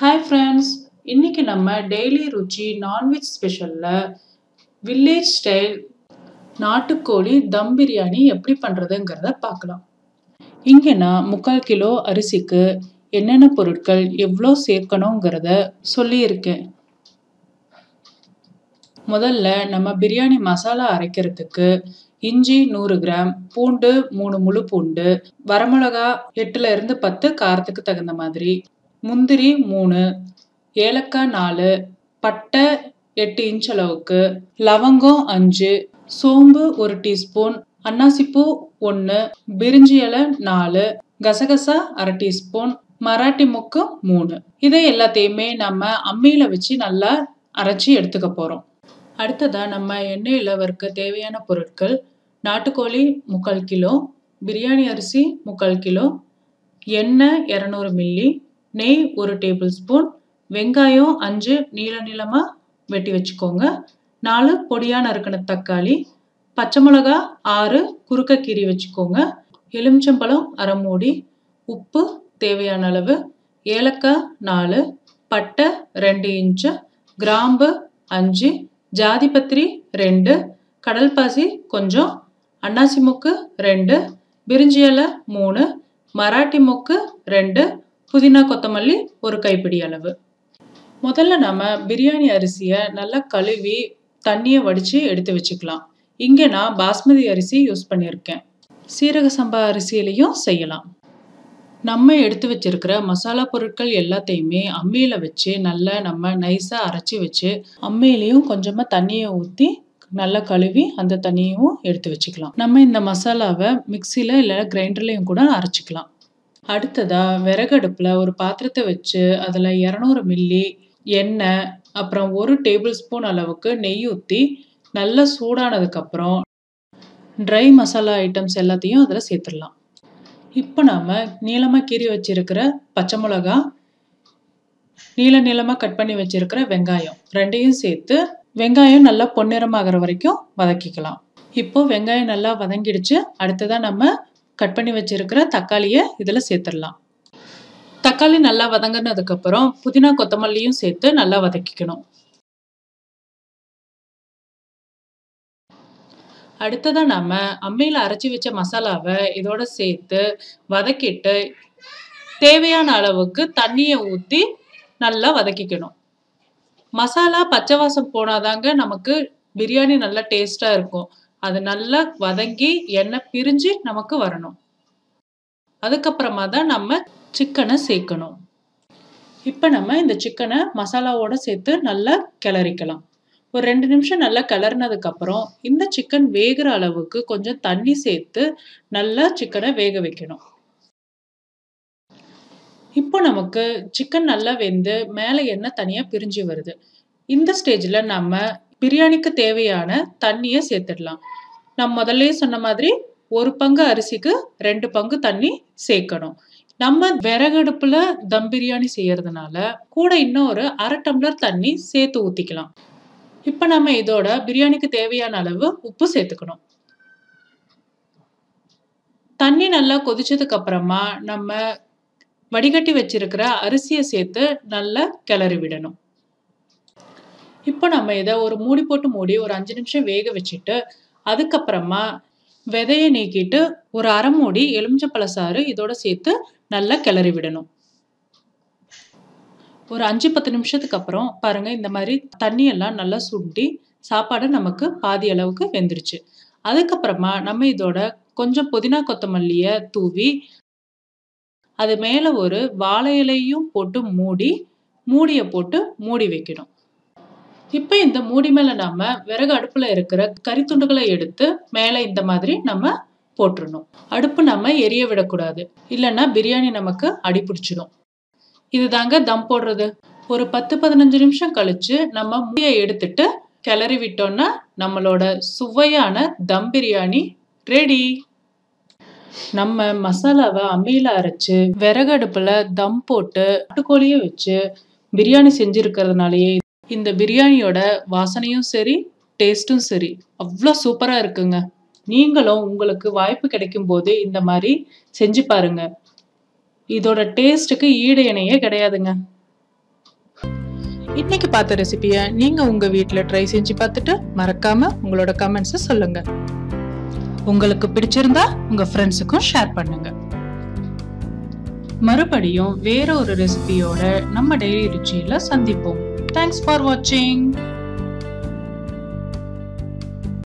Hi friends, இன்னைக்கு நம்ம daily ருச்சி non veg ஸ்பெஷல்ல village style நாட்டுக்கோழி தம் பிரியாணி எப்படி பண்றதுங்கிறத பார்க்கலாம். இங்க நான் 3/4 கிலோ அரிசிக்கு என்னென்ன பொருட்கள் எவ்வளோ சேர்க்கணுங்கிறத சொல்லியிருக்கேன். முதல்ல நம்ம பிரியாணி மசாலா அரைக்கிறதுக்கு இஞ்சி 100 கிராம், பூண்டு 3 முழு பூண்டு, வரமிளகா 8ல இருந்து 10 காரத்துக்கு தகுந்த மாதிரி, முந்திரி 3, ஏலக்காய் 4, பட்டை 8 இன்ச் அளவுக்கு, லவங்கம் 5, சோம்பு 1 டீஸ்பூன், அன்னாசிப்பூ 1, பிரிஞ்சி இலை 4, கசகசா 1/2 டீஸ்பூன், மராட்டி மொக்கு 3. இதை எல்லாத்தையுமே நம்ம அம்மியில வச்சு நல்லா அரைச்சி எடுத்துக்க போறோம். அடுத்ததா நம்ம எண்ணெயில வறுக்க தேவையான பொருட்கள் நாட்டுக்கோழி 3/4 கிலோ, பிரியாணி அரிசி 3/4 கிலோ, எண்ணெய் 200 மில்லி, நெய் 1 டேபிள் ஸ்பூன், வெங்காயம் 5 நீளமா வெட்டி வச்சுக்கோங்க, 4 பொடியா நறுக்கின தக்காளி, பச்சை மிளகா 6 குறுக்க கீறி வச்சுக்கோங்க, எலுமிச்சம்பழம் 1/2 மூடி, உப்பு தேவையான அளவு, ஏலக்காய் 4, பட்டை 2 இன்ச், கிராம்பு 5, ஜாதிபத்திரி 2, கடல் பாசி கொஞ்சம், அன்னாசி மொக்கு 2, பிரிஞ்சி இலை 3, மராட்டி மொக்கு 2, புதினா கொத்தமல்லி 1 கைப்பிடி அளவு. முதல்ல நம்ம பிரியாணி அரிசியை நல்லா கழுவி தண்ணியை வடித்து எடுத்து வச்சுக்கலாம். இங்கே நான் பாஸ்மதி அரிசி யூஸ் பண்ணியிருக்கேன். சீரக சம்பா அரிசியிலையும் செய்யலாம். நம்ம எடுத்து வச்சிருக்கிற மசாலா பொருட்கள் எல்லாத்தையுமே அம்மியில் வச்சு நல்லா நம்ம நைஸாக அரைச்சி வச்சு அம்மியிலையும் கொஞ்சமாக தண்ணியை ஊற்றி நல்லா கழுவி அந்த தண்ணியும் எடுத்து வச்சுக்கலாம். நம்ம இந்த மசாலாவை மிக்சியில் இல்லை கிரைண்டர்லையும் கூட அரைச்சிக்கலாம். அடுத்ததாக விறகடுப்பில் ஒரு பாத்திரத்தை வச்சு அதில் 200 மில்லி எண்ணெய், அப்புறம் 1 டேபிள் ஸ்பூன் அளவுக்கு நெய் ஊற்றி நல்லா சூடானதுக்கப்புறம் ட்ரை மசாலா ஐட்டம்ஸ் எல்லாத்தையும் அதில் சேர்த்துடலாம். இப்போ நம்ம நீளமாக கீறி வச்சிருக்கிற பச்சை மிளகா, நீளமாக கட் பண்ணி வச்சிருக்கிற வெங்காயம் ரெண்டையும் சேர்த்து வெங்காயம் நல்லா பொன்னிறமாகிற வரைக்கும் வதக்கிக்கலாம். இப்போ வெங்காயம் நல்லா வதங்கிடுச்சு. அடுத்ததான் நம்ம கட் பண்ணி வச்சிருக்கிற தக்காளியை இதில் சேர்த்துடலாம். தக்காளி நல்லா வதங்கினதுக்கப்புறம் புதினா கொத்தமல்லியும் சேர்த்து நல்லா வதக்கிக்கணும். அடுத்ததான் நம்ம அம்மியில் அரைச்சி வச்ச மசாலாவை இதோட சேர்த்து வதக்கிட்டு தேவையான அளவுக்கு தண்ணியை ஊற்றி நல்லா வதக்கிக்கணும். மசாலா பச்சை வாசம் போனாதாங்க நமக்கு பிரியாணி நல்லா டேஸ்டாக இருக்கும். அது நல்லா வதங்கி எண்ணெய் பிரிஞ்சு நமக்கு வரணும். அதுக்கப்புறமா தான் நம்ம சிக்கனை சேர்க்கணும். இப்போ நம்ம இந்த சிக்கனை மசாலாவோட சேர்த்து நல்லா கிளறிக்கலாம். ஒரு 2 நிமிஷம் நல்லா கிளறினதுக்கப்புறம் இந்த சிக்கன் வேகிற அளவுக்கு கொஞ்சம் தண்ணி சேர்த்து நல்லா சிக்கனை வேக வைக்கணும். இப்போ நமக்கு சிக்கன் நல்லா வெந்து மேலே எண்ணெய் தனியாக பிரிஞ்சு வருது. இந்த ஸ்டேஜில் நம்ம பிரியாணிக்கு தேவையான தண்ணியை சேர்த்துடலாம். நான் முதல்ல சொன்ன மாதிரி 1 பங்கு அரிசிக்கு 2 பங்கு தண்ணி சேர்க்கணும். நம்ம விறகடுப்புல தம் பிரியாணி செய்யறதுனால கூட இன்னும் ஒரு 1/2 டம்ளர் தண்ணி சேர்த்து ஊற்றிக்கலாம். இப்போ நம்ம இதோட பிரியாணிக்கு தேவையான அளவு உப்பு சேர்த்துக்கணும். தண்ணி நல்லா கொதிச்சதுக்கு அப்புறமா நம்ம வடிகட்டி வச்சிருக்கிற அரிசியை சேர்த்து நல்லா கிளறி விடணும். இப்போ நம்ம இதை ஒரு மூடி போட்டு மூடி ஒரு 5 நிமிஷம் வேக வச்சுட்டு அதுக்கப்புறமா விதையை நீக்கிட்டு ஒரு 1/2 மூடி எலுமிச்சப்பழ சாறு இதோட சேர்த்து நல்லா கிளறி விடணும். ஒரு 5-10 நிமிஷத்துக்கு அப்புறம் பாருங்க, இந்த மாதிரி தண்ணியெல்லாம் நல்லா சுண்டி சாப்பாடு நமக்கு பாதி அளவுக்கு வெந்துருச்சு. அதுக்கப்புறமா நம்ம இதோட கொஞ்சம் புதினா கொத்தமல்லியை தூவி அது மேலே ஒரு வாழை இலையும் போட்டு மூடியை போட்டு மூடி வைக்கணும். இப்போ இந்த மூடி மேலே நம்ம விறகு அடுப்பில் இருக்கிற கறித்துண்டுகளை எடுத்து மேலே இந்த மாதிரி நம்ம போட்டுடணும். அடுப்பு நம்ம எரிய விடக்கூடாது, இல்லைன்னா பிரியாணி நமக்கு அடிபிடிச்சிடும். இது தாங்க தம் போடுறது. ஒரு 10-15 நிமிஷம் கழிச்சு நம்ம மூடியை எடுத்துட்டு கிளறி விட்டோம்னா நம்மளோட சுவையான தம் பிரியாணி ரெடி. நம்ம மசாலாவை அம்மியில் அரைச்சு விறகு அடுப்பில் தம் போட்டு நாட்டுக்கோழியை வச்சு பிரியாணி செஞ்சுருக்கிறதுனாலேயே இந்த பிரியாணியோட வாசனையும் சரி டேஸ்ட்டும் சரி அவ்வளோ சூப்பராக இருக்குங்க. நீங்களும் உங்களுக்கு வாய்ப்பு கிடைக்கும் போது இந்த மாதிரி செஞ்சு பாருங்க. இதோட டேஸ்ட்டுக்கு ஈடு இணையே கிடையாதுங்க. இன்னைக்கு பார்த்த ரெசிபியை நீங்க உங்க வீட்ல ட்ரை செஞ்சு பார்த்துட்டு மறக்காம உங்களோட கமெண்ட்ஸை சொல்லுங்க. உங்களுக்கு பிடிச்சிருந்தா உங்க ஃப்ரெண்ட்ஸுக்கும் ஷேர் பண்ணுங்க. மறுபடியும் வேற ஒரு ரெசிபியோட நம்ம டெய்லி ருச்சியில சந்திப்போம். தேங்க்ஸ் ஃபார் வாட்சிங்.